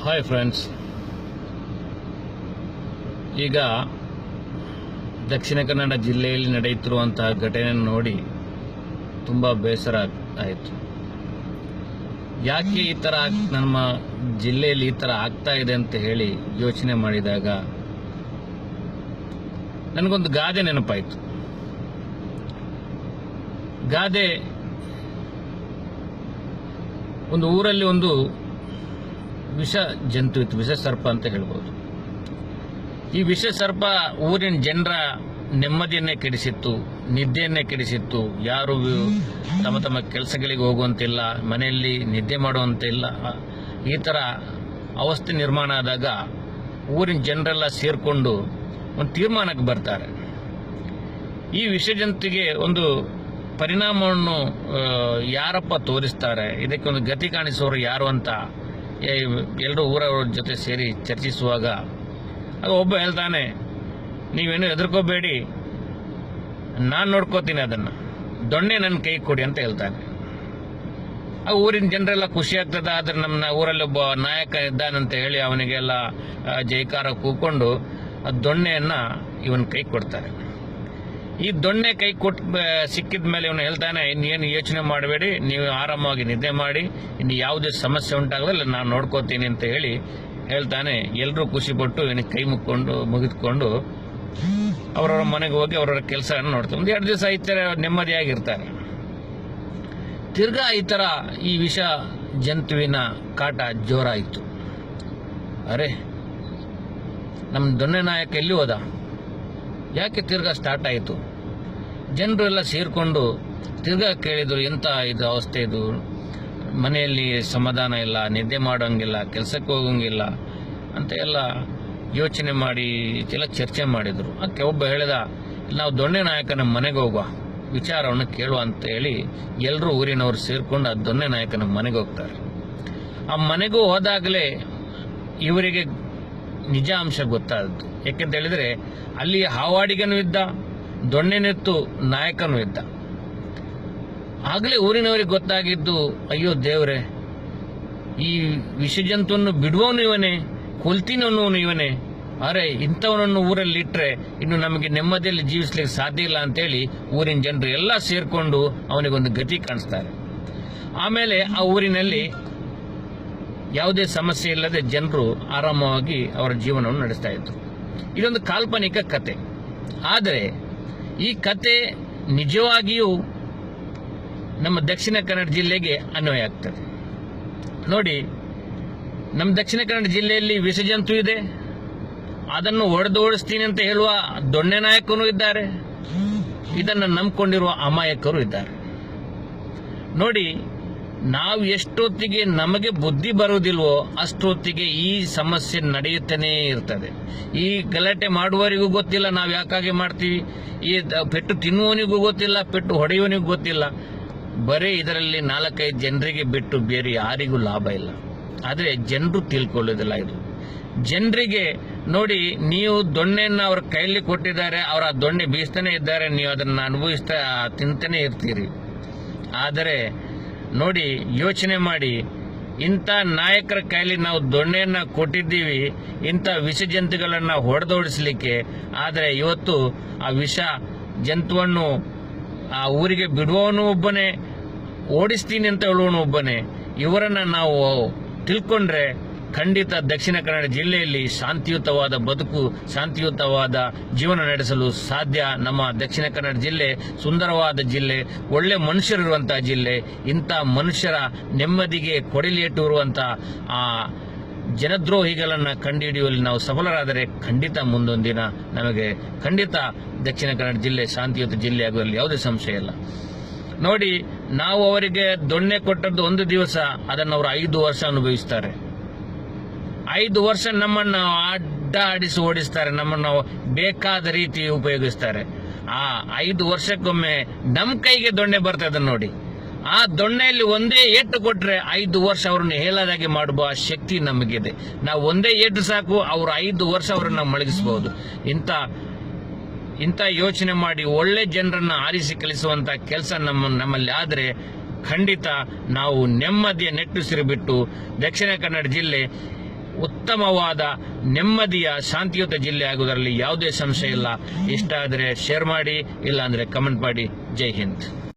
Hi friends, ಈಗ ದಕ್ಷಿಣ ಕನ್ನಡ ಜಿಲ್ಲೆಯಲ್ಲಿ ನಡೆಯುತ್ತಿರುವಂತಹ ಘಟನೆಯನ್ನು ನೋಡಿ ತುಂಬ ಬೇಸರ ಆಯಿತು. ಯಾಕೆ ಈ ಥರ ನಮ್ಮ ಜಿಲ್ಲೆಯಲ್ಲಿ ಈ ಥರ ಆಗ್ತಾ ಇದೆ ಅಂತ ಹೇಳಿ ಯೋಚನೆ ಮಾಡಿದಾಗ ನನಗೊಂದು ಗಾದೆ ನೆನಪಾಯಿತು. ಗಾದೆ, ಒಂದು ಊರಲ್ಲಿ ಒಂದು ವಿಷ ಜಂತು ಇತ್ತು, ವಿಷ ಸರ್ಪ ಅಂತ ಹೇಳ್ಬೋದು. ಈ ವಿಷ ಸರ್ಪ ಊರಿನ ಜನರ ನೆಮ್ಮದಿಯನ್ನೇ ಕೆಡಿಸಿತ್ತು, ನಿದ್ದೆಯನ್ನೇ ಕೆಡಿಸಿತ್ತು. ಯಾರು ತಮ್ಮ ತಮ್ಮ ಕೆಲಸಗಳಿಗೆ ಹೋಗುವಂತಿಲ್ಲ, ಮನೆಯಲ್ಲಿ ನಿದ್ದೆ ಮಾಡುವಂತಿಲ್ಲ. ಈ ಥರ ಅವಸ್ಥೆ ನಿರ್ಮಾಣ ಆದಾಗ ಊರಿನ ಜನರೆಲ್ಲ ಸೇರಿಕೊಂಡು ಒಂದು ತೀರ್ಮಾನಕ್ಕೆ ಬರ್ತಾರೆ. ಈ ವಿಷಜಂತುಗೆ ಒಂದು ಪರಿಣಾಮವನ್ನು ಯಾರಪ್ಪ ತೋರಿಸ್ತಾರೆ, ಇದಕ್ಕೆ ಒಂದು ಗತಿ ಕಾಣಿಸೋರು ಯಾರು ಅಂತ ಎಲ್ಲರೂ ಊರವ್ರ ಜೊತೆ ಸೇರಿ ಚರ್ಚಿಸುವಾಗ ಆಗ ಒಬ್ಬ ಹೇಳ್ತಾನೆ, ನೀವೇನು ಹೆದರ್ಕೋಬೇಡಿ, ನಾನು ನೋಡ್ಕೋತೀನಿ, ಅದನ್ನು ದೊಣ್ಣೆ ನನ್ನ ಕೈ ಕೊಡಿ ಅಂತ ಹೇಳ್ತಾನೆ. ಆ ಊರಿನ ಜನರೆಲ್ಲ ಖುಷಿ ಆಗ್ತದೆ. ಆದರೆ ನಮ್ಮ ಊರಲ್ಲಿ ಒಬ್ಬ ನಾಯಕ ಇದ್ದಾನಂತ ಹೇಳಿ ಅವನಿಗೆಲ್ಲ ಜೈಕಾರ ಕೂಕೊಂಡು ಆ ದೊಣ್ಣೆಯನ್ನು ಇವನ ಕೈ ಕೊಡ್ತಾರೆ. ಈ ದೊಣ್ಣೆ ಕೈ ಸಿಕ್ಕಿದ ಮೇಲೆ ಇವನು ಹೇಳ್ತಾನೆ, ಇನ್ನೇನು ಯೋಚನೆ ಮಾಡಬೇಡಿ, ನೀವು ಆರಾಮವಾಗಿ ನಿದ್ದೆ ಮಾಡಿ, ಇನ್ನು ಯಾವುದೇ ಸಮಸ್ಯೆ ಉಂಟಾಗಲ್ಲ, ನಾನು ನೋಡ್ಕೋತೀನಿ ಅಂತ ಹೇಳಿ ಹೇಳ್ತಾನೆ. ಎಲ್ಲರೂ ಖುಷಿಪಟ್ಟು ಇವನಿಗೆ ಕೈ ಮುಗಿದುಕೊಂಡು ಅವರವರ ಮನೆಗೆ ಹೋಗಿ ಅವರವರ ಕೆಲಸ ನೋಡ್ತಾರೆ. ಒಂದು 2 ದಿವಸ ಈ ಥರ ನೆಮ್ಮದಿಯಾಗಿರ್ತಾರೆ. ತಿರ್ಗಾ ಈ ಥರ ಈ ವಿಷ ಜಂತುವಿನ ಕಾಟ ಜೋರಾಯಿತು. ಅರೆ, ನಮ್ಮ ದೊಣ್ಣೆ ನಾಯಕ ಎಲ್ಲಿ ಹೋದ, ಯಾಕೆ ತಿರ್ಗಾ ಸ್ಟಾರ್ಟ್ ಆಯಿತು? ಜನರು ಎಲ್ಲ ಸೇರಿಕೊಂಡು ತಿರ್ಗಾ ಕೇಳಿದರು, ಎಂಥ ಇದು ಅವಸ್ಥೆ ಇದು, ಮನೆಯಲ್ಲಿ ಸಮಾಧಾನ ಇಲ್ಲ, ನಿದ್ದೆ ಮಾಡೋಂಗಿಲ್ಲ, ಕೆಲಸಕ್ಕೆ ಹೋಗೋಂಗಿಲ್ಲ ಅಂತ ಎಲ್ಲ ಯೋಚನೆ ಮಾಡಿ ಎಲ್ಲ ಚರ್ಚೆ ಮಾಡಿದರು. ಅದಕ್ಕೆ ಒಬ್ಬ ಹೇಳಿದ, ನಾವು ದೊಣ್ಣೆ ನಾಯಕನ ಮನೆಗೆ ಹೋಗುವ, ವಿಚಾರವನ್ನು ಕೇಳುವ ಅಂತ ಹೇಳಿ ಎಲ್ಲರೂ ಊರಿನವರು ಸೇರಿಕೊಂಡು ಆ ದೊಣ್ಣೆ ನಾಯಕನ ಮನೆಗೆ ಹೋಗ್ತಾರೆ. ಆ ಮನೆಗೂ ಹೋದಾಗಲೇ ಇವರಿಗೆ ನಿಜ ಅಂಶ ಗೊತ್ತಾದದ್ದು. ಯಾಕೆಂತ ಹೇಳಿದರೆ ಅಲ್ಲಿ ಹಾವಾಡಿಗನೂ ಇದ್ದ, ದೊಣ್ಣೆನಿತ್ತು, ನಾಯಕನೂ ಇದ್ದ. ಆಗಲೇ ಊರಿನವರಿಗೆ ಗೊತ್ತಾಗಿದ್ದು, ಅಯ್ಯೋ ದೇವರೇ, ಈ ವಿಷಜಂತುವನ್ನು ಬಿಡುವವನು ಇವನೇ, ಕೊಲ್ತೀನವನು ಇವನೇ. ಅರೆ, ಇಂಥವನನ್ನು ಊರಲ್ಲಿ ಇಟ್ಟರೆ ಇನ್ನು ನಮಗೆ ನೆಮ್ಮದಿಯಲ್ಲಿ ಜೀವಿಸ್ಲಿಕ್ಕೆ ಸಾಧ್ಯ ಇಲ್ಲ ಅಂತೇಳಿ ಊರಿನ ಜನರು ಎಲ್ಲ ಸೇರಿಕೊಂಡು ಅವನಿಗೊಂದು ಗತಿ ಕಾಣಿಸ್ತಾರೆ. ಆಮೇಲೆ ಆ ಊರಿನಲ್ಲಿ ಯಾವುದೇ ಸಮಸ್ಯೆ ಇಲ್ಲದೆ ಜನರು ಆರಾಮವಾಗಿ ಅವರ ಜೀವನವನ್ನು ನಡೆಸ್ತಾ ಇದ್ರು. ಇದೊಂದು ಕಾಲ್ಪನಿಕ ಕತೆ. ಆದರೆ ಈ ಕತೆ ನಿಜವಾಗಿಯೂ ನಮ್ಮ ದಕ್ಷಿಣ ಕನ್ನಡ ಜಿಲ್ಲೆಗೆ ಅನ್ವಯ ಆಗ್ತದೆ. ನೋಡಿ, ನಮ್ಮ ದಕ್ಷಿಣ ಕನ್ನಡ ಜಿಲ್ಲೆಯಲ್ಲಿ ವಿಷಜಂತು ಇದೆ, ಅದನ್ನು ಓಡಿಸ್ತೀನಿ ಅಂತ ಹೇಳುವ ದೊಣ್ಣೆ ನಾಯಕರು ಇದ್ದಾರೆ, ಇದನ್ನು ನಂಬಿಕೊಂಡಿರುವ ಅಮಾಯಕರು ಇದ್ದಾರೆ. ನೋಡಿ, ನಾವು ಎಷ್ಟೊತ್ತಿಗೆ ನಮಗೆ ಬುದ್ಧಿ ಬರುವುದಿಲ್ವೋ ಅಷ್ಟೊತ್ತಿಗೆ ಈ ಸಮಸ್ಯೆ ನಡೆಯುತ್ತಲೇ ಇರ್ತದೆ. ಈ ಗಲಾಟೆ ಮಾಡುವವರಿಗೂ ಗೊತ್ತಿಲ್ಲ ನಾವು ಯಾಕಾಗಿ ಮಾಡ್ತೀವಿ, ಈ ಪೆಟ್ಟು ತಿನ್ನುವವನಿಗೂ ಗೊತ್ತಿಲ್ಲ, ಪೆಟ್ಟು ಹೊಡೆಯುವವನಿಗೂ ಗೊತ್ತಿಲ್ಲ. ಬರೀ ಇದರಲ್ಲಿ 4-5 ಜನರಿಗೆ ಬಿಟ್ಟು ಬೇರೆ ಯಾರಿಗೂ ಲಾಭ ಇಲ್ಲ. ಆದರೆ ಜನರು ತಿಳ್ಕೊಳ್ಳೋದಿಲ್ಲ. ಇದು ಜನರಿಗೆ ನೋಡಿ, ನೀವು ದೊಣ್ಣೆಯನ್ನು ಅವ್ರ ಕೈಯಲ್ಲಿ ಕೊಟ್ಟಿದ್ದಾರೆ, ಅವರ ದೊಣ್ಣೆ ಬೀಸ್ತಾನೆ ಇದ್ದಾರೆ, ನೀವು ಅದನ್ನು ಅನುಭವಿಸ್ತಾ ತಿಂತಾನೆ ಇರ್ತೀರಿ. ಆದರೆ ನೋಡಿ, ಯೋಚನೆ ಮಾಡಿ, ಇಂಥ ನಾಯಕರ ಕೈಲಿ ನಾವು ದೊಣ್ಣೆಯನ್ನು ಕೊಟ್ಟಿದ್ದೀವಿ ಇಂಥ ವಿಷ ಜಂತುಗಳನ್ನು ಹೊಡೆದೋಡಿಸ್ಲಿಕ್ಕೆ. ಆದರೆ ಇವತ್ತು ಆ ವಿಷ ಜಂತುವನ್ನು ಆ ಊರಿಗೆ ಬಿಡುವವನು ಒಬ್ಬನೇ, ಓಡಿಸ್ತೀನಿ ಅಂತ ಹೇಳುವವನು ಒಬ್ಬನೇ. ಇವರನ್ನು ನಾವು ತಿಳ್ಕೊಂಡ್ರೆ ಖಂಡಿತ ದಕ್ಷಿಣ ಕನ್ನಡ ಜಿಲ್ಲೆಯಲ್ಲಿ ಶಾಂತಿಯುತವಾದ ಬದುಕು, ಶಾಂತಿಯುತವಾದ ಜೀವನ ನಡೆಸಲು ಸಾಧ್ಯ. ನಮ್ಮ ದಕ್ಷಿಣ ಕನ್ನಡ ಜಿಲ್ಲೆ ಸುಂದರವಾದ ಜಿಲ್ಲೆ, ಒಳ್ಳೆ ಮನುಷ್ಯರಿರುವಂತಹ ಜಿಲ್ಲೆ. ಇಂಥ ಮನುಷ್ಯರ ನೆಮ್ಮದಿಗೆ ಕೊಡಲಿಯಟ್ಟಿರುವಂಥ ಆ ಜನದ್ರೋಹಿಗಳನ್ನು ಕಂಡುಹಿಡಿಯುವಲ್ಲಿ ನಾವು ಸಫಲರಾದರೆ ಖಂಡಿತ ಮುಂದೊಂದು ದಿನ ನಮಗೆ ಖಂಡಿತ ದಕ್ಷಿಣ ಕನ್ನಡ ಜಿಲ್ಲೆ ಶಾಂತಿಯುತ ಜಿಲ್ಲೆ ಆಗುವಲ್ಲಿ ಯಾವುದೇ ಸಂಶಯ ಇಲ್ಲ. ನೋಡಿ, ನಾವು ಅವರಿಗೆ ದೊಣ್ಣೆ ಕೊಟ್ಟದ್ದು 1 ದಿವಸ, ಅದನ್ನು ಅವರು 5 ವರ್ಷ ಅನುಭವಿಸ್ತಾರೆ. 5 ವರ್ಷ ನಮ್ಮನ್ನು ಅಡ್ಡಾಡಿಸಿ ಓಡಿಸ್ತಾರೆ, ನಮ್ಮನ್ನು ಬೇಕಾದ ರೀತಿ ಉಪಯೋಗಿಸ್ತಾರೆ. ಆ 5 ವರ್ಷಕ್ಕೊಮ್ಮೆ ನಮ್ಮ ಕೈಗೆ ದೊಣ್ಣೆ ಬರ್ತದೆ ನೋಡಿ. ಆ ದೊಣ್ಣೆಯಲ್ಲಿ ಒಂದೇ ಏಟು ಕೊಟ್ರೆ 5 ವರ್ಷ ಅವರನ್ನು ಹೇಳದಾಗೆ ಮಾಡುವ ಶಕ್ತಿ ನಮಗಿದೆ. ನಾವು ಒಂದೇ ಏಟು ಸಾಕು, ಅವರು 5 ವರ್ಷ ಅವರನ್ನು ಮಲಗಿಸಬಹುದು. ಇಂಥ ಯೋಚನೆ ಮಾಡಿ ಒಳ್ಳೆ ಜನರನ್ನ ಆರಿಸಿ ಕಲಿಸುವಂತ ಕೆಲಸ ನಮ್ಮಲ್ಲಿ ಆದರೆ ಖಂಡಿತ ನಾವು ನೆಮ್ಮದಿಯ ನೆಟ್ಟುಸಿರು ಬಿಟ್ಟು ದಕ್ಷಿಣ ಕನ್ನಡ ಜಿಲ್ಲೆ ಉತ್ತಮವಾದ ನೆಮ್ಮದಿಯ ಶಾಂತಿಯುತ ಜಿಲ್ಲೆ ಆಗುವುದರಲ್ಲಿ ಯಾವುದೇ ಸಂಶಯ ಇಲ್ಲ. ಇಷ್ಟ ಆದರೆ ಶೇರ್ ಮಾಡಿ, ಇಲ್ಲ ಅಂದರೆ ಕಮೆಂಟ್ ಮಾಡಿ. ಜೈ ಹಿಂದ್.